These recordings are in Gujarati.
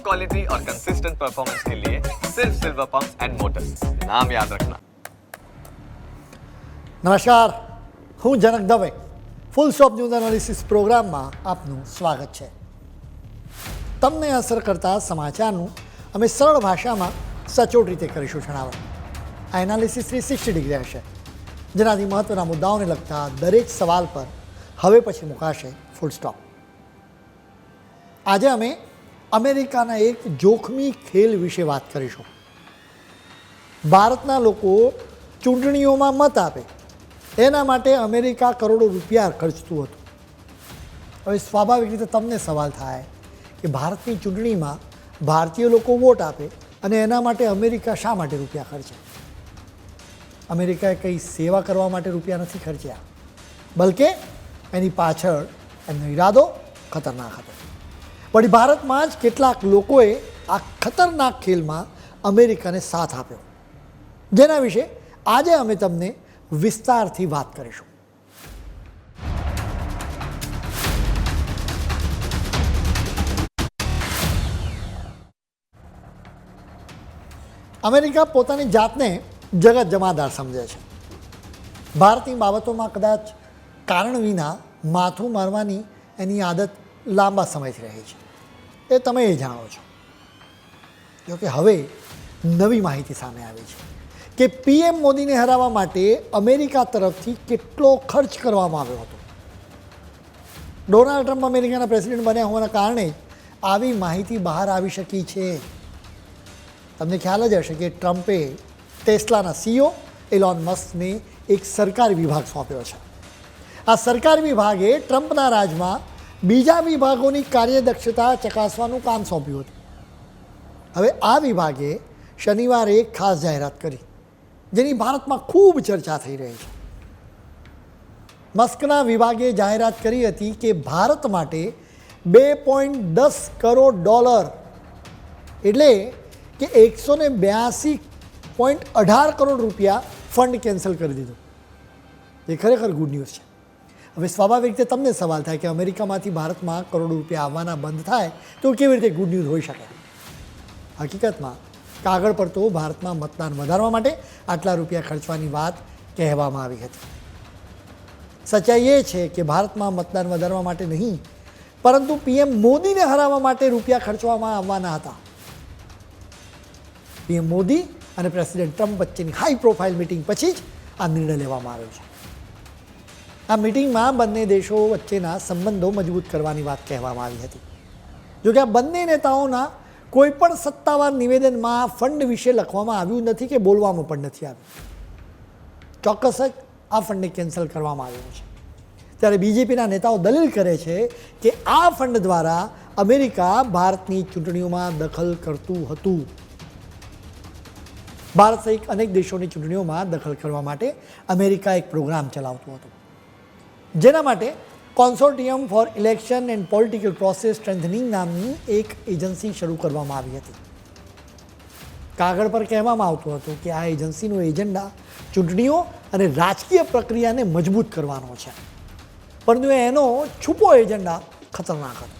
क्वालिटी और कंसिस्टेंट परफॉर्मेंस के लिए सिर्फ सिल्वर पंप्स एंड मोटर्स, नाम याद रखना। નમસ્કાર, હું Janak Dave full stop news analysis પ્રોગ્રામમાં આપનું સ્વાગત છે. તમને અસર કરતા સમાચારનું અમે સરળ ભાષામાં સચોટ રીતે કરીશું જણાવવા. આ એનાલિસિસ 360 ડિગ્રી હશે, જેનાથી મહત્ત્વના મુદ્દાઓને લગતા દરેક સવાલ પર હવે પછી મુકાશે ફૂલ સ્ટોપ. આજે અમે અમેરિકાના એક જોખમી ખેલ વિશે વાત કરીશું. ભારતના લોકો ચૂંટણીઓમાં મત આપે એના માટે અમેરિકા કરોડો રૂપિયા ખર્ચતું હતું. હવે સ્વાભાવિક રીતે તમને સવાલ થાય કે ભારતની ચૂંટણીમાં ભારતીય લોકો વોટ આપે અને એના માટે અમેરિકા શા માટે રૂપિયા ખર્ચે? અમેરિકાએ કંઈ સેવા કરવા માટે રૂપિયા નથી ખર્ચ્યા, બલકે એની પાછળ એમનો ઈરાદો ખતરનાક હતો. વળી ભારતમાં જ કેટલાક લોકોએ આ ખતરનાક ખેલમાં અમેરિકાને સાથ આપ્યો, જેના વિશે આજે અમે તમને વિસ્તારથી વાત કરીશું. અમેરિકા પોતાની જાતને જગત જમાદાર સમજે છે. ભારતની બાબતોમાં કદાચ કારણ વિના માથું મારવાની એની આદત લાંબા સમયથી રહી છે, એ તમે એ જાણો છો. જોકે હવે નવી માહિતી સામે આવી છે કે પીએમ મોદીને હરાવવા માટે અમેરિકા તરફથી કેટલો ખર્ચ કરવામાં આવ્યો હતો. ડોનાલ્ડ ટ્રમ્પ અમેરિકાના પ્રેસિડેન્ટ બન્યા હોવાના કારણે આવી માહિતી બહાર આવી શકી છે. તમને ખ્યાલ જ હશે કે ટ્રમ્પે ટેસ્લાના સીઈઓ એલોન મસ્કને એક સરકારી વિભાગ સોંપ્યો છે. આ સરકારી વિભાગે ટ્રમ્પના રાજમાં બીજા વિભાગોની કાર્યદક્ષતા ચકાસવાનું કામ સોંપ્યું હતું. હવે આ વિભાગે શનિવારે એક ખાસ જાહેરાત કરી, જેની ભારતમાં ખૂબ ચર્ચા થઈ રહી છે. મસ્કના વિભાગે જાહેરાત કરી હતી કે ભારત માટે $2.10 કરોડ એટલે કે 182.18 કરોડ રૂપિયા ફંડ કેન્સલ કરી દીધું. એ ખરેખર ગુડ ન્યૂઝ છે. હવે સ્વાભાવિક રીતે તમને સવાલ થાય કે અમેરિકામાંથી ભારતમાં કરોડો રૂપિયા આવવાના બંધ થાય તો કેવી રીતે ગુડ ન્યૂઝ હોઈ શકે? હકીકતમાં કાગળ પર તો ભારતમાં મતદાન વધારવા માટે આટલા રૂપિયા ખર્ચવાની વાત કહેવામાં આવી હતી. સચ્ચાઈ એ છે કે ભારતમાં મતદાન વધારવા માટે નહીં, પરંતુ પીએમ મોદીને હરાવવા માટે રૂપિયા ખર્ચવામાં આવવાના હતા. પીએમ મોદી અને પ્રેસિડેન્ટ ટ્રમ્પ વચ્ચેની હાઈ પ્રોફાઇલ મિટિંગ પછી જ આ નિર્ણય લેવામાં આવ્યો છે. આ મિટિંગમાં બંને દેશો વચ્ચેના સંબંધો મજબૂત કરવાની વાત કહેવામાં આવી હતી. જોકે આ બંને નેતાઓના કોઈ પણ સત્તાવાર નિવેદનમાં ફંડ વિશે લખવામાં આવ્યું નથી કે બોલવામાં પણ નથી આવ્યું. ચોક્કસ જ આ ફંડને કેન્સલ કરવામાં આવ્યું છે. ત્યારે બીજેપીના નેતાઓ દલીલ કરે છે કે આ ફંડ દ્વારા અમેરિકા ભારતની ચૂંટણીઓમાં દખલ કરતું હતું. ભારત સહિત અનેક દેશોની ચૂંટણીઓમાં દખલ કરવા માટે અમેરિકા એક પ્રોગ્રામ ચલાવતું હતું, જેના માટે consortium for election and political process strengthening નામની એક એજન્સી શરૂ કરવામાં આવી હતી. કાગળ પર કહેવામાં આવતું હતું કે આ એજન્સીનો એજન્ડા ચૂંટણીઓ અને રાજકીય પ્રક્રિયાને મજબૂત કરવાનો છે, પરંતુ એનો છુપો એજન્ડા ખતરનાક હતો.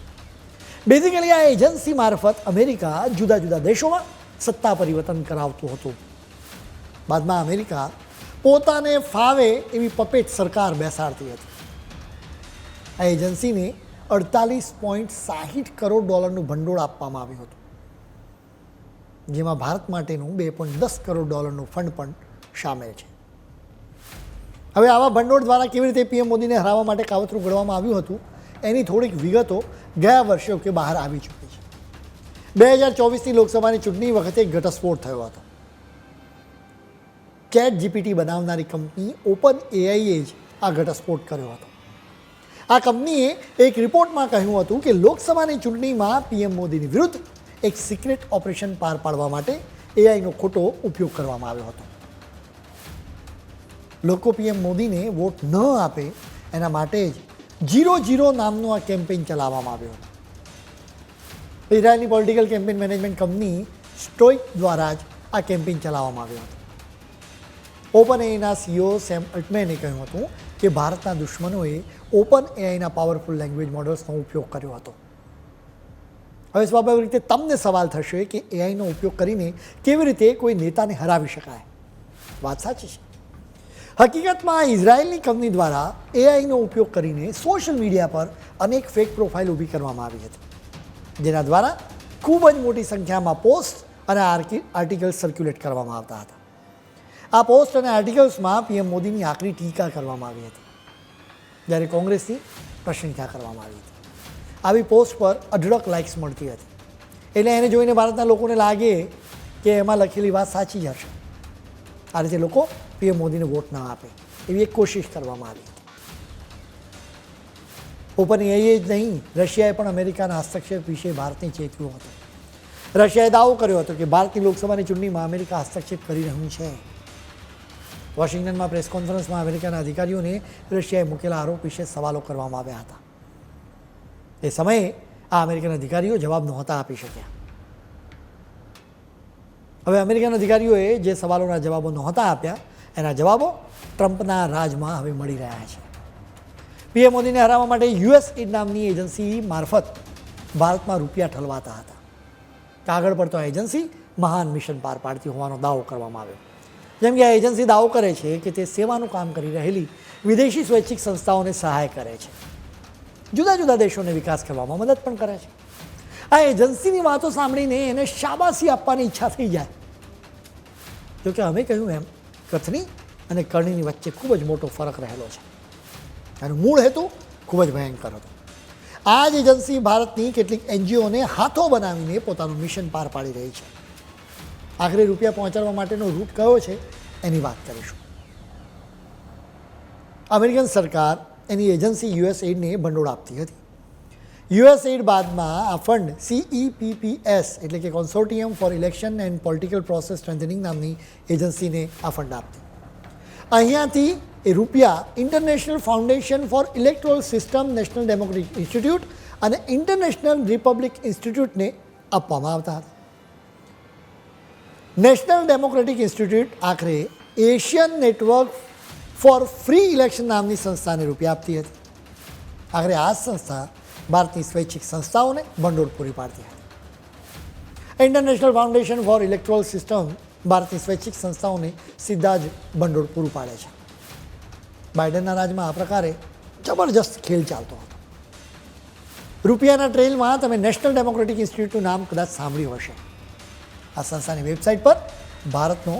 બેઝિકલી આ એજન્સી મારફત અમેરિકા જુદા જુદા દેશોમાં સત્તા પરિવર્તન કરાવતું હતું. બાદમાં અમેરિકા પોતાને ફાવે એવી પપેટ સરકાર બેસાડતી હતી. આ એજન્સીને $48.60 કરોડ ભંડોળ આપવામાં આવ્યું હતું, જેમાં ભારત માટેનું $2.10 કરોડ ફંડ પણ સામેલ છે. હવે આવા ભંડોળ દ્વારા કેવી રીતે પીએમ મોદીને હરાવવા માટે કાવતરું ઘડવામાં આવ્યું હતું એની થોડીક વિગતો ગયા વર્ષે કે બહાર આવી ચૂકી છે. 2024ની લોકસભાની ચૂંટણી વખતે ઘટસ્ફોટ થયો હતો. ચેટ જીપીટી બનાવનારી કંપની ઓપન એઆઈએ જ આ ઘટસ્ફોટ કર્યો હતો. આ કંપનીએ એક રિપોર્ટમાં કહ્યું હતું કે લોકસભાની ચૂંટણીમાં પીએમ મોદીની વિરુદ્ધ એક સિક્રેટ ઓપરેશન પાર પાડવા માટે એઆઈનો ખોટો ઉપયોગ કરવામાં આવ્યો હતો. લોકો પીએમ મોદીને વોટ ન આપે એના માટે જ 0-0 નામનો આ કેમ્પેઇન ચલાવવામાં આવ્યો હતો. ઇઝરાયલની પોલિટિકલ કેમ્પેઇન મેનેજમેન્ટ કંપની સ્ટોઇક દ્વારા જ આ કેમ્પેઇન ચલાવવામાં આવ્યો હતો. ઓપન એઆઈના સીઈઓ સેમ અલ્ટમેને કહ્યું હતું કે ભારતના દુશ્મનોએ ઓપન એઆઈના પાવરફુલ લેંગ્વેજ મોડલ્સનો ઉપયોગ કર્યો હતો. હવે સ્વાભાવિક રીતે તમને સવાલ થશે કે એઆઈનો ઉપયોગ કરીને કેવી રીતે કોઈ નેતાને હરાવી શકાય. વાત સાચી છે. હકીકતમાં ઇઝરાયેલની કંપની દ્વારા એઆઈનો ઉપયોગ કરીને સોશિયલ મીડિયા પર અનેક ફેક પ્રોફાઇલ ઊભી કરવામાં આવી હતી, જેના દ્વારા ખૂબ જ મોટી સંખ્યામાં પોસ્ટ અને આર્ટિકલ્સ સર્ક્યુલેટ કરવામાં આવતા હતા. આ પોસ્ટ અને આર્ટિકલ્સમાં પીએમ મોદીની આકરી ટીકા કરવામાં આવી હતી, જ્યારે કોંગ્રેસની પ્રશંસા કરવામાં આવી હતી. આવી પોસ્ટ પર અઢળક લાઇક્સ મળતી હતી, એટલે એને જોઈને ભારતના લોકોને લાગે કે એમાં લખેલી વાત સાચી જ હશે. આ રીતે લોકો પીએમ મોદીને વોટ ના આપે એવી એક કોશિશ કરવામાં આવી હતી. ઓપન એઆઈએ જ નહીં, રશિયાએ પણ અમેરિકાના હસ્તક્ષેપ વિશે ભારતને ચેતવ્યું હતું. રશિયાએ દાવો કર્યો હતો કે ભારતની લોકસભાની ચૂંટણીમાં અમેરિકા હસ્તક્ષેપ કરી રહ્યું છે. વોશિંગ્ટનમાં પ્રેસ કોન્ફરન્સમાં અમેરિકાના અધિકારીઓને રશિયાએ મૂકેલા આરોપ વિશે સવાલો કરવામાં આવ્યા હતા. એ સમયે આ અમેરિકન અધિકારીઓ જવાબ નહોતા આપી શક્યા. હવે અમેરિકન અધિકારીઓએ જે સવાલોના જવાબો નહોતા આપ્યા એના જવાબો ટ્રમ્પના રાજમાં હવે મળી રહ્યા છે. પીએમ મોદીને હરાવવા માટે યુએસએઇડ નામની એજન્સી મારફત ભારતમાં રૂપિયા ઠલવાતા હતા. કાગળ પર તો આ એજન્સી મહાન મિશન પાર પાડતી હોવાનો દાવો કરવામાં આવ્યો. જેમ કે આ એજન્સી દાવો કરે છે કે તે સેવાનું કામ કરી રહેલી વિદેશી સ્વૈચ્છિક સંસ્થાઓને સહાય કરે છે, જુદા જુદા દેશોને વિકાસ કરવામાં મદદ પણ કરે છે. આ એજન્સીની વાતો સાંભળીને એને શાબાશી આપવાની ઈચ્છા થઈ જાય. જોકે અમે કહ્યું એમ કથની અને કરણીની વચ્ચે ખૂબ જ મોટો ફરક રહેલો છે. એનો મૂળ હેતુ ખૂબ જ ભયંકર હતો. આ જ એજન્સી ભારતની કેટલીક એનજીઓને હાથો બનાવીને પોતાનું મિશન પાર પાડી રહી છે. આખરે રૂપિયા પહોંચાડવા માટેનો રૂટ કયો છે એની વાત કરીશું. અમેરિકન સરકાર એની એજન્સી યુએસએઇડને ભંડોળ આપતી હતી. યુએસએઇડ બાદમાં આ ફંડ CEPPS એટલે કે consortium for election and political process strengthening નામની એજન્સીને આ ફંડ આપતી. અહીંયાથી એ રૂપિયા international foundation for electoral system, national democratic institute અને ઇન્ટરનેશનલ રિપબ્લિક ઇન્સ્ટિટ્યૂટને આપવામાં આવતા હતા. નેશનલ ડેમોક્રેટિક ઇન્સ્ટિટ્યૂટ આખરે Asian network for free election નામની સંસ્થાને રૂપિયા આપતી હતી. આખરે આ સંસ્થા ભારતની સ્વૈચ્છિક સંસ્થાઓને ભંડોળ પૂરી પાડતી હતી. International foundation for electoral system ભારતની સ્વૈચ્છિક સંસ્થાઓને સીધા જ ભંડોળ પૂરું પાડે છે. બાઇડનના રાજમાં આ પ્રકારે જબરજસ્ત ખેલ ચાલતો હતો. રૂપિયાના ટ્રેલમાં તમે નેશનલ ડેમોક્રેટિક ઇન્સ્ટિટ્યૂટનું નામ કદાચ સાંભળ્યું હશે. આ સંસ્થાની વેબસાઇટ પર ભારતનો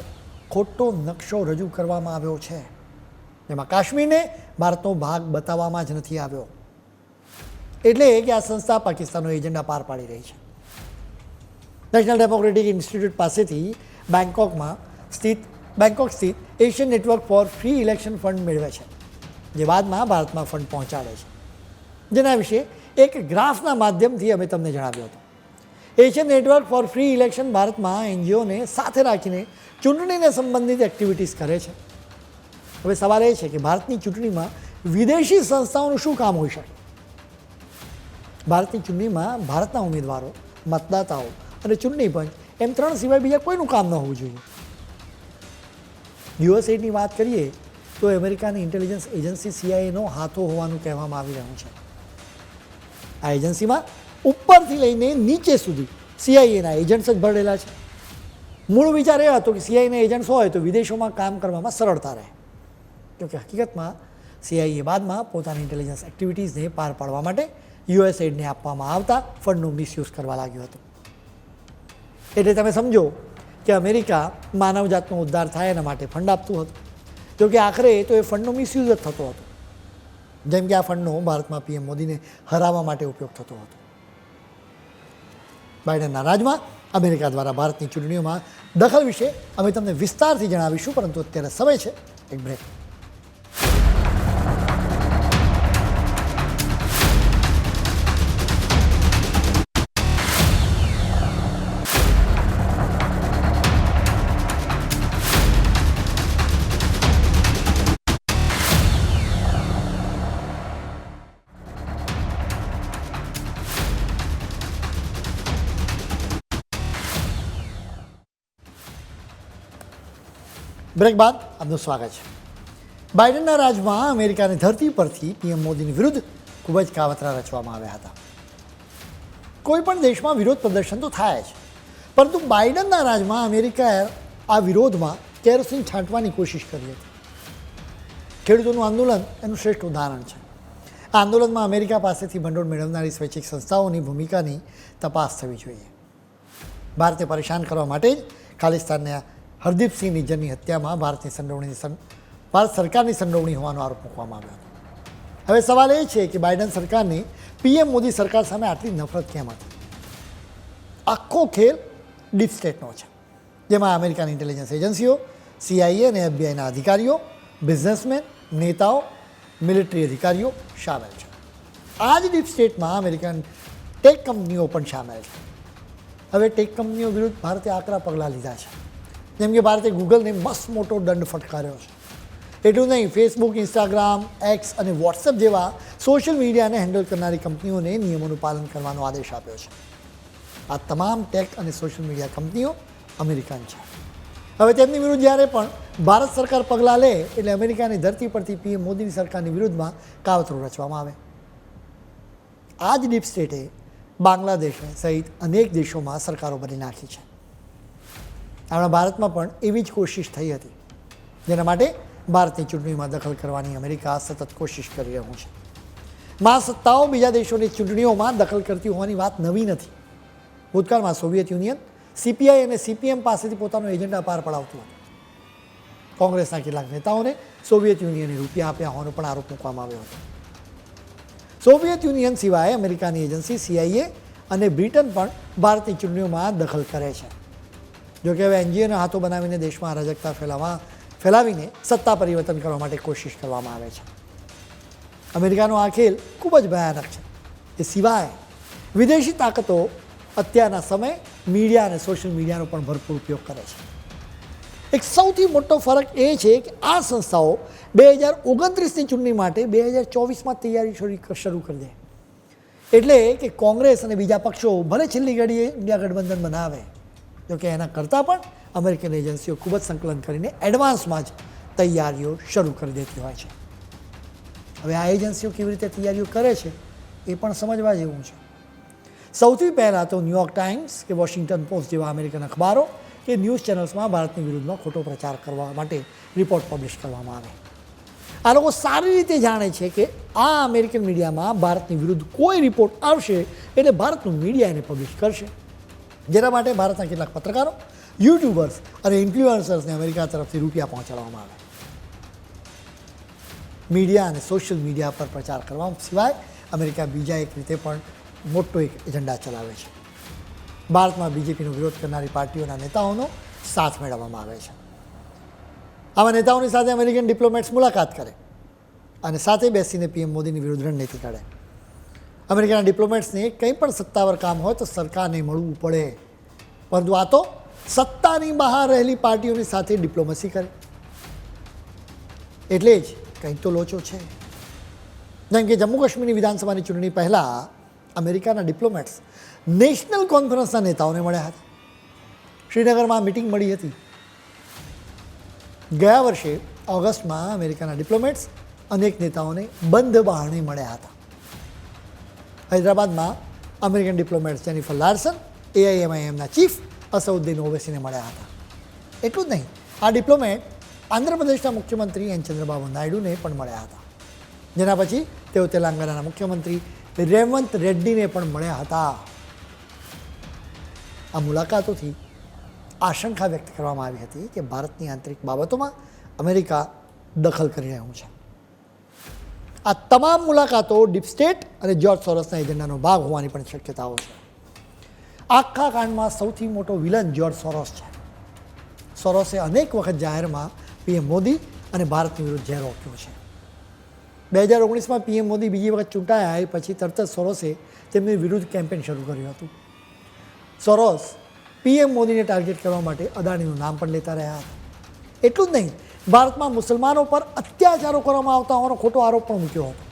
ખોટો નકશો રજૂ કરવામાં આવ્યો છે, જેમાં કાશ્મીરને ભારતનો ભાગ બતાવવામાં જ નથી આવ્યો. એટલે કે આ સંસ્થા પાકિસ્તાનનો એજન્ડા પાર પાડી રહી છે. નેશનલ ડેમોક્રેટિક ઇન્સ્ટિટ્યૂટ પાસેથી બેંકોક સ્થિત Asian network for free election fund મેળવે છે, જે બાદમાં ભારતમાં ફંડ પહોંચાડે છે. જેના વિશે એક ગ્રાફના માધ્યમથી અમે તમને જણાવ્યો હતો. Asian network for free election ભારતમાં એનજીઓને સાથે રાખીને ચૂંટણીને સંબંધિત એક્ટિવિટીઝ કરે છે. હવે સવાલ એ છે કે ભારતની ચૂંટણીમાં વિદેશી સંસ્થાઓનું શું કામ હોઈ શકે? ભારતની ચૂંટણીમાં ભારતના ઉમેદવારો, મતદાતાઓ અને ચૂંટણી પંચ એમ ત્રણ સિવાય બીજા કોઈનું કામ ન હોવું જોઈએ. યુએસએઇડની વાત કરીએ તો અમેરિકાની ઇન્ટેલિજન્સ એજન્સી CIAનો હાથો હોવાનું કહેવામાં આવી રહ્યું છે. આ એજન્સીમાં ઉપરથી લઈને નીચે સુધી CIAના એજન્ટ્સ જ ભરેલા છે. મૂળ વિચાર એ હતો કે CIAના એજન્ટ્સ હોય તો વિદેશોમાં કામ કરવામાં સરળતા રહે. જોકે હકીકતમાં CIA બાદમાં પોતાની ઇન્ટેલિજન્સ એક્ટિવિટીઝને પાર પાડવા માટે યુએસએઇડને આપવામાં આવતા ફંડનો મિસયુઝ કરવા લાગ્યો હતો. એટલે તમે સમજો કે અમેરિકા માનવજાતનો ઉદ્ધાર થાય એના માટે ફંડ આપતું હતું. જોકે આખરે તો એ ફંડનો મિસયુઝ જ થતો હતો. જેમ કે આ ફંડનો ભારતમાં PM મોદીને હરાવવા માટે ઉપયોગ થતો હતો. બાઇડનના રાજમાં અમેરિકા દ્વારા ભારતની ચૂંટણીઓમાં દખલ વિશે અમે તમને વિસ્તારથી જણાવીશું, પરંતુ અત્યારે સમય છે એક બ્રેક. બ્રેક બાદ આપનું સ્વાગત છે. બાઇડનના રાજમાં અમેરિકાની ધરતી પરથી PM મોદીની વિરુદ્ધ ખૂબ જ કાવતરા રચવામાં આવ્યા હતા. કોઈ પણ દેશમાં વિરોધ પ્રદર્શન તો થાય જ, પરંતુ બાઇડનના રાજમાં અમેરિકાએ આ વિરોધમાં કેરોસીન છાંટવાની કોશિશ કરી હતી. ખેડૂતોનું આંદોલન એનું શ્રેષ્ઠ ઉદાહરણ છે. આ આંદોલનમાં અમેરિકા પાસેથી ભંડોળ મેળવનારી સ્વૈચ્છિક સંસ્થાઓની ભૂમિકાની તપાસ થવી જોઈએ. ભારતે પરેશાન કરવા માટે જ ખાલિસ્તાનના હરદીપસિંહ નિજ્જરની હત્યામાં ભારત સરકારની સંડોવણી હોવાનો આરોપ મૂકવામાં આવ્યો હતો. હવે સવાલ એ છે કે બાઇડન સરકારની પીએમ મોદી સરકાર સામે આટલી નફરત કેમ હતી? આખો ખેલ ડીપ સ્ટેટનો છે, જેમાં અમેરિકાની ઇન્ટેલિજન્સ એજન્સીઓ, CIA અને FBI અધિકારીઓ, બિઝનેસમેન, નેતાઓ, મિલિટરી અધિકારીઓ સામેલ છે. આ જ ડીપ સ્ટેટમાં અમેરિકન ટેક કંપનીઓ પણ સામેલ છે. હવે ટેક કંપનીઓ વિરુદ્ધ ભારતે આકરા પગલાં લીધા છે. જેમ કે ભારતે ગૂગલને મસ્ત મોટો દંડ ફટકાર્યો છે. એટલું નહીં, ફેસબુક, ઇન્સ્ટાગ્રામ, એક્સ અને વોટ્સએપ જેવા સોશિયલ મીડિયાને હેન્ડલ કરનારી કંપનીઓને નિયમોનું પાલન કરવાનો આદેશ આપ્યો છે. આ તમામ ટેક અને સોશિયલ મીડિયા કંપનીઓ અમેરિકન છે. હવે તેમની વિરુદ્ધ જ્યારે પણ ભારત સરકાર પગલાં લે એટલે અમેરિકાની ધરતી પરથી પીએમ મોદીની સરકારની વિરુદ્ધમાં કાવતરું રચવામાં આવે. આ જ ડીપ સ્ટેટે બાંગ્લાદેશને સહિત અનેક દેશોમાં સરકારો બની નાખી છે. આપણા ભારતમાં પણ એવી જ કોશિશ થઈ હતી, જેના માટે ભારતની ચૂંટણીમાં દખલ કરવાની અમેરિકા સતત કોશિશ કરી રહ્યું છે. મહાસત્તાઓ બીજા દેશોની ચૂંટણીઓમાં દખલ કરતી હોવાની વાત નવી નથી. ભૂતકાળમાં સોવિયત યુનિયન CPI અને CPM પાસેથી પોતાનો એજન્ડા પાર પડાવતું હતું. કોંગ્રેસના કેટલાક નેતાઓને સોવિયત યુનિયને રૂપિયા આપ્યા હોવાનો પણ આરોપ મૂકવામાં આવ્યો હતો. સોવિયત યુનિયન સિવાય અમેરિકાની એજન્સી CIA અને બ્રિટન પણ ભારતની ચૂંટણીઓમાં દખલ કરે છે. જોકે હવે NGOના હાથો બનાવીને દેશમાં અરાજકતા ફેલાવીને સત્તા પરિવર્તન કરવા માટે કોશિશ કરવામાં આવે છે. અમેરિકાનો આ ખેલ ખૂબ જ ભયાનક છે. એ સિવાય વિદેશી તાકાતો અત્યારના સમય મીડિયા અને સોશિયલ મીડિયાનો પણ ભરપૂર ઉપયોગ કરે છે. એક સૌથી મોટો ફરક એ છે કે આ સંસ્થાઓ 2029ની ચૂંટણી માટે 2024માં તૈયારી શરૂ કરી દે. એટલે કે કોંગ્રેસ અને બીજા પક્ષો ભલે છેલ્લી ઘડીએ ઇન્ડિયા ગઠબંધન બનાવે, જોકે એના કરતાં પણ અમેરિકન એજન્સીઓ ખૂબ જ સંકલન કરીને એડવાન્સમાં જ તૈયારીઓ શરૂ કરી દેતી હોય છે. હવે આ એજન્સીઓ કેવી રીતે તૈયારીઓ કરે છે એ પણ સમજવા જેવું છે. સૌથી પહેલાં તો ન્યૂયોર્ક ટાઈમ્સ કે વોશિંગ્ટન પોસ્ટ જેવા અમેરિકન અખબારો કે ન્યૂઝ ચેનલ્સમાં ભારતની વિરુદ્ધમાં ખોટો પ્રચાર કરવા માટે રિપોર્ટ પબ્લિશ કરવામાં આવે. આ લોકો સારી રીતે જાણે છે કે આ અમેરિકન મીડિયામાં ભારતની વિરુદ્ધ કોઈ રિપોર્ટ આવશે એટલે ભારતનું મીડિયા એને પબ્લિશ કરશે. જેના માટે ભારતના કેટલાક પત્રકારો, યુટ્યુબર્સ અને ઇન્ફ્લુએન્સર્સને અમેરિકા તરફથી રૂપિયા પહોંચાડવામાં આવે. મીડિયા અને સોશિયલ મીડિયા પર પ્રચાર કરવા સિવાય અમેરિકા બીજા એક રીતે પણ મોટો એક એજન્ડા ચલાવે છે. ભારતમાં BJPનો વિરોધ કરનારી પાર્ટીઓના નેતાઓનો સાથ મેળવવામાં આવે છે. આવા નેતાઓની સાથે અમેરિકન ડિપ્લોમેટ્સ મુલાકાત કરે અને સાથે બેસીને PM મોદીની વિરુદ્ધ રણનીતિ કાઢે. અમેરિકાના ડિપ્લોમેટ્સને કંઈ પણ સત્તાવાર કામ હોય તો સરકારને મળવું પડે, પરંતુ આ તો સત્તાની બહાર રહેલી પાર્ટીઓની સાથે ડિપ્લોમસી કરે. એટલે જ કંઈક તો લોચો છે. જેમ કે જમ્મુ કાશ્મીરની વિધાનસભાની ચૂંટણી પહેલાં અમેરિકાના ડિપ્લોમેટ્સ નેશનલ કોન્ફરન્સના નેતાઓને મળ્યા હતા. શ્રીનગરમાં મિટિંગ મળી હતી. ગયા વર્ષે ઓગસ્ટમાં અમેરિકાના ડિપ્લોમેટ્સ અનેક નેતાઓને બંધ બહારને મળ્યા હતા. હૈદરાબાદમાં અમેરિકન ડિપ્લોમેટ્સ જેનિફર લાર્સન, AIMIMના ચીફ અસદુદ્દીન ઓવૈસીને મળ્યા હતા. એટલું જ નહીં, આ ડિપ્લોમેટ આંધ્રપ્રદેશના મુખ્યમંત્રી ચંદ્રબાબુ નાયડુને પણ મળ્યા હતા. જેના પછી તેઓ તેલંગાણાના મુખ્યમંત્રી રેવંત રેડ્ડીને પણ મળ્યા હતા. આ મુલાકાતોથી આશંકા વ્યક્ત કરવામાં આવી હતી કે ભારતની આંતરિક બાબતોમાં અમેરિકા દખલ કરી રહ્યું છે. આ તમામ મુલાકાતો ડીપ સ્ટેટ અને જ્યોર્જ સોરોસના એજન્ડાનો ભાગ હોવાની પણ શક્યતાઓ છે. આખા કાંડમાં સૌથી મોટો વિલન જ્યોર્જ સોરોસ છે. સોરોસે અનેક વખત જાહેરમાં PM મોદી અને ભારતની વિરુદ્ધ ઝેર ઓક્યું છે. 2019માં PM મોદી બીજી વખત ચૂંટાયા એ પછી તરત જ સોરોસે તેમની વિરુદ્ધ કેમ્પેન શરૂ કર્યું હતું. સોરોસ PM મોદીને ટાર્ગેટ કરવા માટે અદાણીનું નામ પણ લેતા રહ્યા હતા. એટલું જ નહીં, ભારતમાં મુસલમાનો પર અત્યાચારો કરવામાં આવતા હોવાનો ખોટો આરોપ પણ મૂક્યો હતો.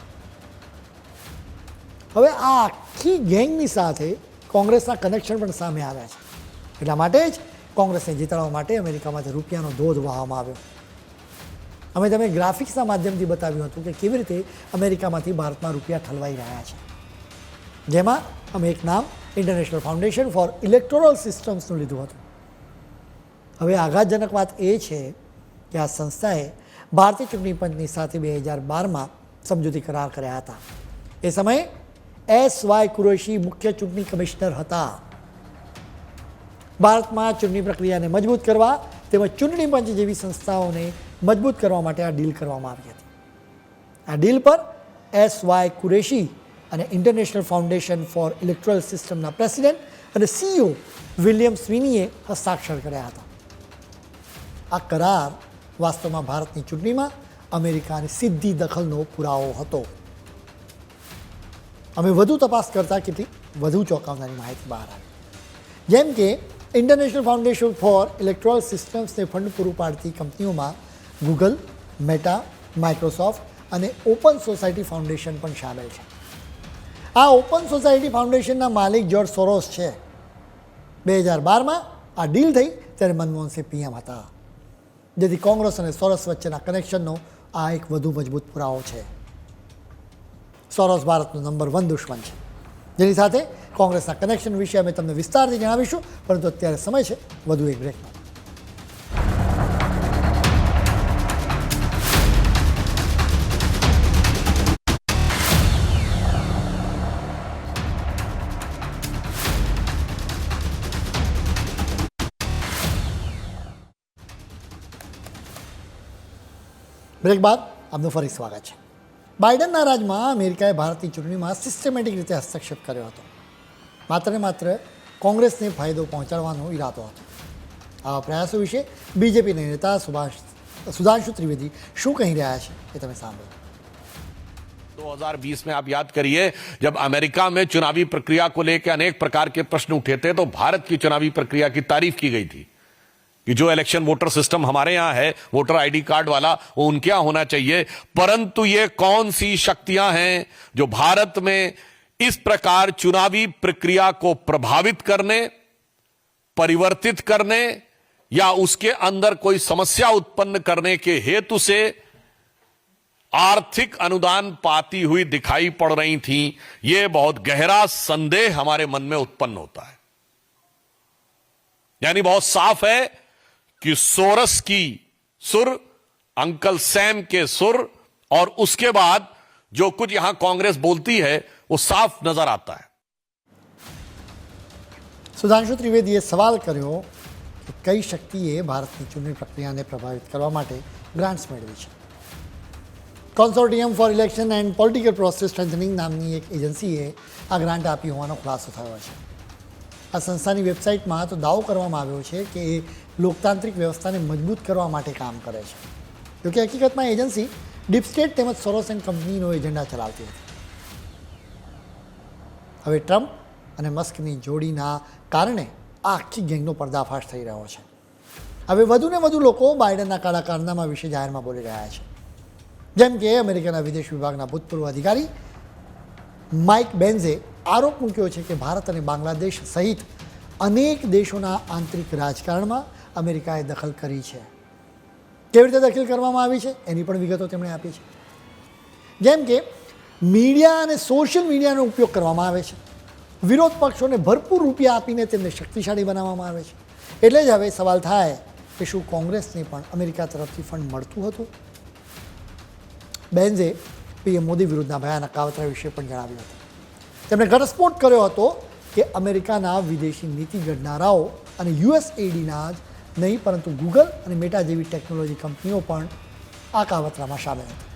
હવે આ આખી ગેંગની સાથે કોંગ્રેસના કનેક્શન પણ સામે આવ્યા છે. એટલા માટે જ કોંગ્રેસને જીતાડવા માટે અમેરિકામાંથી રૂપિયાનો ધોધ વહાવવામાં આવ્યો. અમે તમે ગ્રાફિક્સના માધ્યમથી બતાવ્યું હતું કે કેવી રીતે અમેરિકામાંથી ભારતમાં રૂપિયા ઠલવાઈ રહ્યા છે. જેમાં અમે એક નામ ઇન્ટરનેશનલ ફાઉન્ડેશન ફોર ઇલેક્ટોરલ સિસ્ટમ્સનું લીધું હતું. હવે આઘાતજનક વાત એ છે કે આ સંસ્થાએ ભારતીય ચૂંટણી પંચની સાથે 2012માં સમજૂતી કરાર કર્યા હતા. એ સમયે એસ.વાય. કુરેશી મુખ્ય ચૂંટણી કમિશનર હતા. ભારતમાં ચૂંટણી પ્રક્રિયાને મજબૂત કરવા તેમજ ચૂંટણી પંચ જેવી સંસ્થાઓને મજબૂત કરવા માટે આ ડીલ કરવામાં આવી હતી. આ ડીલ પર એસ.વાય. કુરેશી અને ઇન્ટરનેશનલ ફાઉન્ડેશન ફોર ઇલેક્ટોરલ સિસ્ટમના પ્રેસિડેન્ટ અને સીઈઓ વિલિયમ સ્વિનીએ હસ્તાક્ષર કર્યા હતા. આ કરાર વાસ્તવમાં ભારતની ચૂંટણીમાં અમેરિકાની સીધી દખલનો પુરાવો હતો. અમે વધુ તપાસ કરતાં કેટલીક વધુ ચોંકાવનારી માહિતી બહાર આવી. જેમ કે ઇન્ટરનેશનલ ફાઉન્ડેશન ફોર ઇલેક્ટોરલ સિસ્ટમ્સને ફંડ પૂરું પાડતી કંપનીઓમાં ગૂગલ, મેટા, માઇક્રોસોફ્ટ અને ઓપન સોસાયટી ફાઉન્ડેશન પણ સામેલ છે. આ ઓપન સોસાયટી ફાઉન્ડેશનના માલિક જ્યોર્જ સોરોસ છે. 2012માં આ ડીલ થઈ ત્યારે મનમોહનસિંહ પીએમ હતા, જેથી કોંગ્રેસ અને સોરોસ વચ્ચેના કનેક્શનનો આ એક વધુ મજબૂત પુરાવો છે. સોરોસ ભારતનો નંબર 1 દુશ્મન છે, જેની સાથે કોંગ્રેસના કનેક્શન વિશે અમે તમને વિસ્તારથી જણાવીશું, પરંતુ અત્યારે સમય છે વધુ એક બ્રેકનો. બ્રેક બાદ આપનું ફરી સ્વાગત છે. બાઇડનના રાજમાં અમેરિકાએ ભારતની ચૂંટણીમાં સિસ્ટમેટિક રીતે હસ્તક્ષેપ કર્યો હતો. માત્ર ને માત્ર કોંગ્રેસને ફાયદો પહોંચાડવાનો ઈરાદો હતો. આવા પ્રયાસો વિશે બીજેપીના નેતા સુધાंशु ત્રિવેદી શું કહી રહ્યા છે એ તમે સાંભળો. 2020 में आप याद करिए, जब अमेरिका में चुनावी प्रक्रिया को लेकर अनेक प्रकार के प्रश्न उठे थे तो भारत की चुनावी प्रक्रिया की तारीफ की गई थी कि जो इलेक्शन वोटर सिस्टम हमारे यहां है, वोटर आईडी कार्ड वाला, वो उनके यहां होना चाहिए. परंतु ये कौन सी शक्तियां हैं जो भारत में इस प्रकार चुनावी प्रक्रिया को प्रभावित करने, परिवर्तित करने या उसके अंदर कोई समस्या उत्पन्न करने के हेतु से आर्थिक अनुदान पाती हुई दिखाई पड़ रही थी. ये बहुत गहरा संदेह हमारे मन में उत्पन्न होता है. यानी बहुत साफ है कि सोरस की सुर, अंकल सैम के सुर और उसके बाद जो कुछ यहां कांग्रेस बोलती है वो साफ नजर आता है. સુધાંશુ ત્રિવેદીએ સવાલ કર્યો કે કઈ શક્તિએ ભારતની ચૂંટણી પ્રક્રિયાને પ્રભાવિત કરવા માટે ગ્રાન્ટ્સ મેળવી છે. Consortium for election and political process strengthening નામની એક એજન્સીએ આ ગ્રાન્ટ આપી હોવાનો ખુલાસો થયો છે. આ સંસ્થાની વેબસાઇટમાં તો દાવો કરવામાં આવ્યો છે કે એ લોકતાંત્રિક વ્યવસ્થાને મજબૂત કરવા માટે કામ કરે છે. જોકે હકીકતમાં એજન્સી ડીપ સ્ટેટ તેમજ સોરોસ એન્ડ કંપનીનો એજન્ડા ચલાવતી હતી. હવે ટ્રમ્પ અને મસ્કની જોડીના કારણે આ આખી ગેંગનો પર્દાફાશ થઈ રહ્યો છે. હવે વધુને વધુ લોકો બાઇડનના કાળા કારનામા વિશે જાહેરમાં બોલી રહ્યા છે. જેમ કે અમેરિકાના વિદેશ વિભાગના ભૂતપૂર્વ અધિકારી માઇક બેન્ઝે આરોપ મૂક્યો છે કે ભારત અને બાંગ્લાદેશ સહિત અનેક દેશોના આંતરિક રાજકારણમાં અમેરિકાએ દખલ કરી છે. કેવી રીતે દખલ કરવામાં આવી છે એની પણ વિગતો તેમણે આપી છે. જેમ કે મીડિયા અને સોશિયલ મીડિયાનો ઉપયોગ કરવામાં આવે છે. વિરોધ પક્ષોને ભરપૂર રૂપિયા આપીને તેમને શક્તિશાળી બનાવવામાં આવે છે. એટલે જ હવે સવાલ થાય કે શું કોંગ્રેસને પણ અમેરિકા તરફથી ફંડ મળતું હતું. બેન્ઝે પીએમ મોદી વિરુદ્ધના ભયાનક કાવતરા વિશે પણ જણાવ્યું હતું. તેમણે ઘટસ્ફોટ કર્યો હતો કે અમેરિકાના વિદેશી નીતિ ઘડનારાઓ અને યુએસએડીના જ નહીં પરંતુ ગૂગલ અને મેટા જેવી ટેકનોલોજી કંપનીઓ પણ આ કાવતરામાં સામેલ હતી.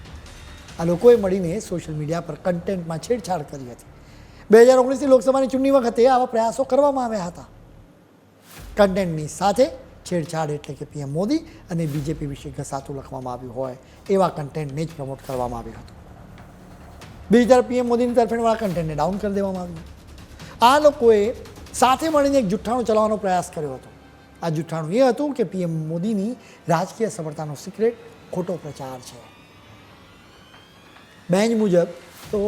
આ લોકોએ મળીને સોશિયલ મીડિયા પર કન્ટેન્ટમાં છેડછાડ કરી હતી. 2019ની લોકસભાની ચૂંટણી વખતે આવા પ્રયાસો કરવામાં આવ્યા હતા. કન્ટેન્ટની સાથે છેડછાડ એટલે કે પીએમ મોદી અને બીજેપી વિશે ઘસાતું લખવામાં આવ્યું હોય એવા કન્ટેન્ટને જ પ્રમોટ કરવામાં આવ્યું હતું. બીજી તરફ પીએમ મોદીની તરફેણવાળા કન્ટેન્ટને ડાઉન કરી દેવામાં આવ્યું. આ લોકોએ સાથે મળીને એક જુઠ્ઠાણું ચલાવવાનો પ્રયાસ કર્યો હતો. આ જુઠ્ઠાણું એ હતું કે પીએમ મોદીની રાજકીય સફળતાનો સિક્રેટ ખોટો પ્રચાર છે. બેન્ચ મુજબ તો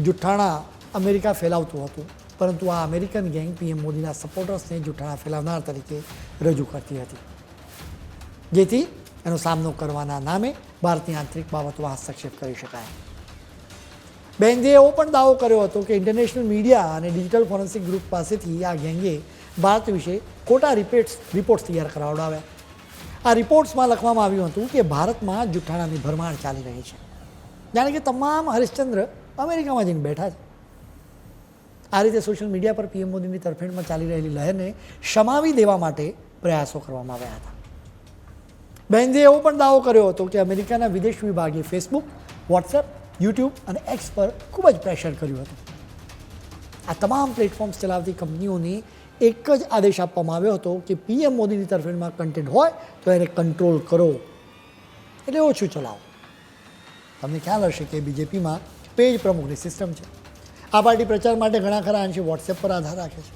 જુઠ્ઠાણા અમેરિકા ફેલાવતું હતું, પરંતુ આ અમેરિકન ગેંગ પીએમ મોદીના સપોર્ટર્સને જુઠ્ઠાણા ફેલાવનાર તરીકે રજૂ કરતી હતી, જેથી એનો સામનો કરવાના નામે ભારતની આંતરિક બાબતોમાં હસ્તક્ષેપ કરી શકાય. બેન્ઝે એવો પણ દાવો કર્યો હતો કે ઇન્ટરનેશનલ મીડિયા અને ડિજિટલ ફોરેન્સિક ગ્રુપ પાસેથી આ ગેંગે ભારત વિશે ખોટા રિપોર્ટ્સ તૈયાર કરાવડાવ્યા. આ રિપોર્ટ્સમાં લખવામાં આવ્યું હતું કે ભારતમાં જુઠ્ઠાણાની ભરમાર ચાલી રહી છે, જાણે કે તમામ હરિશ્ચંદ્ર અમેરિકામાં જઈને બેઠા છે. આ રીતે સોશિયલ મીડિયા પર પીએમ મોદીની તરફેણમાં ચાલી રહેલી લહેરને શમાવી દેવા માટે પ્રયાસો કરવામાં આવ્યા હતા. બેન્ઝે એવો પણ દાવો કર્યો હતો કે અમેરિકાના વિદેશ વિભાગે ફેસબુક, વોટ્સએપ, યુટ્યુબ અને એક્સ પર ખૂબ જ પ્રેશર કર્યું હતું. આ તમામ પ્લેટફોર્મ્સ ચલાવતી કંપનીઓને એક જ આદેશ આપવામાં આવ્યો હતો કે પીએમ મોદીની તરફેણમાં કન્ટેન્ટ હોય તો એને કંટ્રોલ કરો, એટલે ઓછું ચલાવો. તમને ખ્યાલ હશે કે બીજેપીમાં પેજ પ્રમુખની સિસ્ટમ છે. આ પાર્ટી પ્રચાર માટે ઘણા ખરા અંશે વોટ્સએપ પર આધાર રાખે છે.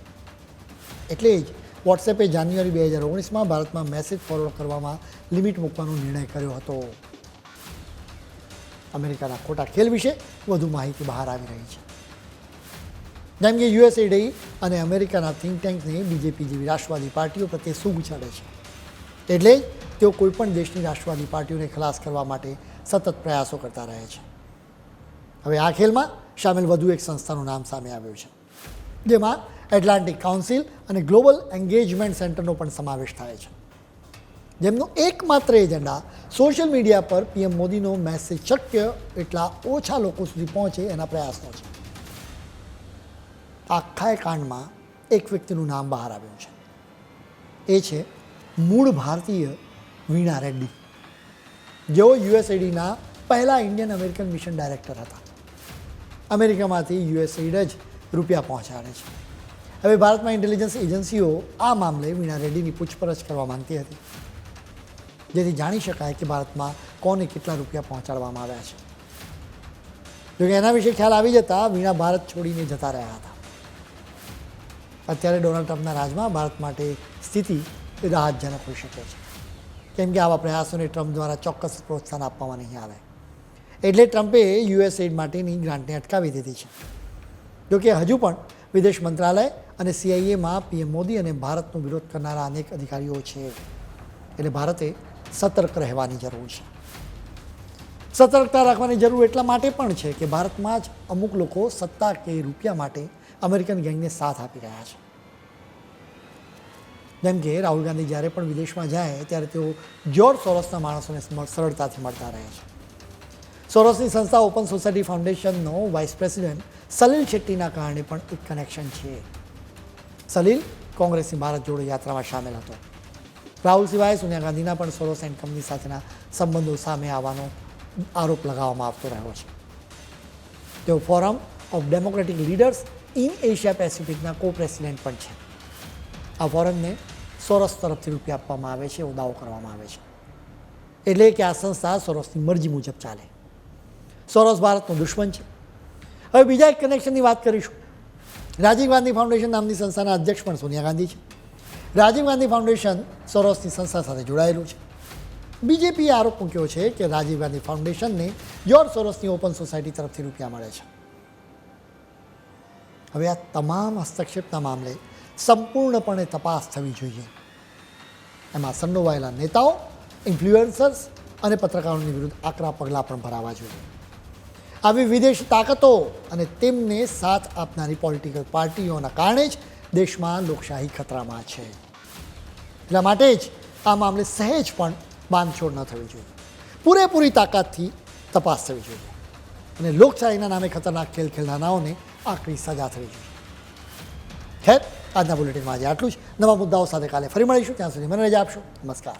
એટલે જ વોટ્સએપે જાન્યુઆરી 2019માં ભારતમાં મેસેજ ફોરવર્ડ કરવામાં લિમિટ મૂકવાનો નિર્ણય કર્યો હતો. અમેરિકાના ખોટા ખેલ વિશે વધુ માહિતી બહાર આવી રહી છે. જેમ કે યુએસએઇડે અને અમેરિકાના થિંક ટેન્કને બીજેપી જેવી રાષ્ટ્રવાદી પાર્ટીઓ પ્રત્યે સૂગ ચડે છે. એટલે જ તેઓ કોઈપણ દેશની રાષ્ટ્રવાદી પાર્ટીઓને ખલાસ કરવા માટે સતત પ્રયાસો કરતા રહે છે. હવે આ ખેલમાં સામેલ વધુ એક સંસ્થાનું નામ સામે આવ્યું છે, જેમાં એટલાન્ટિક કાઉન્સિલ અને ગ્લોબલ એન્ગેજમેન્ટ સેન્ટરનો પણ સમાવેશ થાય છે, જેમનો એકમાત્ર એજન્ડા સોશિયલ મીડિયા પર પીએમ મોદીનો મેસેજ શક્ય એટલા ઓછા લોકો સુધી પહોંચે એના પ્રયાસનો છે. આખા કાંડમાં એક વ્યક્તિનું નામ બહાર આવ્યું છે. એ છે મૂળ ભારતીય વીણા રેડ્ડી, જેઓ યુએસએઇડીના પહેલા ઇન્ડિયન અમેરિકન મિશન ડાયરેક્ટર હતા. અમેરિકામાંથી યુએસએઇડ જ રૂપિયા પહોંચાડે છે. હવે ભારતમાં ઇન્ટેલિજન્સ એજન્સીઓ આ મામલે વીણા રેડ્ડીની પૂછપરછ કરવા માંગતી હતી, જેથી જાણી શકાય કે ભારતમાં કોને કેટલા રૂપિયા પહોંચાડવામાં આવ્યા છે. જોકે એના વિશે ખ્યાલ આવી જતા વીણા ભારત છોડીને જતા રહ્યા હતા. અત્યારે ડોનાલ્ડ ટ્રમ્પના રાજમાં ભારત માટે સ્થિતિ રાહતજનક હોઈ શકે છે, કેમ કે આવા પ્રયાસોને ટ્રમ્પ દ્વારા ચોક્કસ પ્રોત્સાહન આપવામાં નહીં આવે. એટલે ટ્રમ્પે યુએસએઇડ માટેની ગ્રાન્ટને અટકાવી દીધી છે. જોકે હજુ પણ વિદેશ મંત્રાલય અને સીઆઈએમાં પીએમ મોદી અને ભારતનો વિરોધ કરનારા અનેક અધિકારીઓ છે. એટલે ભારતે સતર્ક રહેવાની જરૂર છે. સતર્કતા રાખવાની જરૂર એટલા માટે પણ છે કે ભારતમાં જ અમુક લોકો સત્તા કે રૂપિયા માટે અમેરિકન ગેંગને સાથ આપી રહ્યા છે. જેમ કે રાહુલ ગાંધી જ્યારે પણ વિદેશમાં જાય ત્યારે તેઓ જ્યોર્જ સોરોસના માણસોને સરળતાથી મળતા રહે છે. સોરોસની સંસ્થા ઓપન સોસાયટી ફાઉન્ડેશનનો વાઇસ પ્રેસિડેન્ટ સલીલ શેટ્ટીના કારણે પણ એક કનેક્શન છે. સલીલ કોંગ્રેસની ભારત જોડો યાત્રામાં સામેલ હતો. રાહુલ સિવાય સોનિયા ગાંધીના પણ સોરોસ એન્ડ કંપની સાથેના સંબંધો સામે આવવાનો આરોપ લગાવવામાં આવતો રહ્યો છે. તેઓ forum of democratic leaders in Asia પેસિફિકના કો પ્રેસિડેન્ટ પણ છે. આ ફોરમને સોરોસ તરફથી રૂપિયા આપવામાં આવે છે એવો દાવો કરવામાં આવે છે. એટલે કે આ સંસ્થા સોરોસની મરજી મુજબ ચાલે. સોરોસ ભારતનો દુશ્મન છે. હવે બીજા એક કનેક્શનની વાત કરીશું. રાજીવ ગાંધી ફાઉન્ડેશન નામની સંસ્થાના અધ્યક્ષ પણ સોનિયા ગાંધી છે. રાજીવ ગાંધી ફાઉન્ડેશન સોરોસની સંસ્થા સાથે જોડાયેલું છે. બીજેપીએ આરોપ મૂક્યો છે કે રાજીવ ગાંધી ફાઉન્ડેશનને જ્યોર્જ સોરોસની ઓપન સોસાયટી તરફથી રૂપિયા મળે છે. હવે આ તમામ હસ્તક્ષેપના મામલે સંપૂર્ણપણે તપાસ થવી જોઈએ. એમાં સંડોવાયેલા નેતાઓ, ઇન્ફ્લુએન્સર્સ અને પત્રકારોની વિરુદ્ધ આકરા પગલાં પણ ભરાવા જોઈએ. આવી વિદેશી તાકાતો અને તેમને સાથ આપનારી પોલિટિકલ પાર્ટીઓના કારણે જ દેશમાં લોકશાહી ખતરામાં છે. એટલા માટે જ આ મામલે સહેજ પણ બાંધછોડ ન થવી જોઈએ. પૂરેપૂરી તાકાતથી તપાસ થવી જોઈએ અને લોકશાહીના નામે ખતરનાક ખેલ ખેલનારાઓને આકરી સજા થવી જોઈએ. ખેર, આજના બુલેટિનમાં આજે આટલું જ. નવા મુદ્દાઓ સાથે કાલે ફરી મળીશું. ત્યાં સુધી મને રજા આપશો. નમસ્કાર.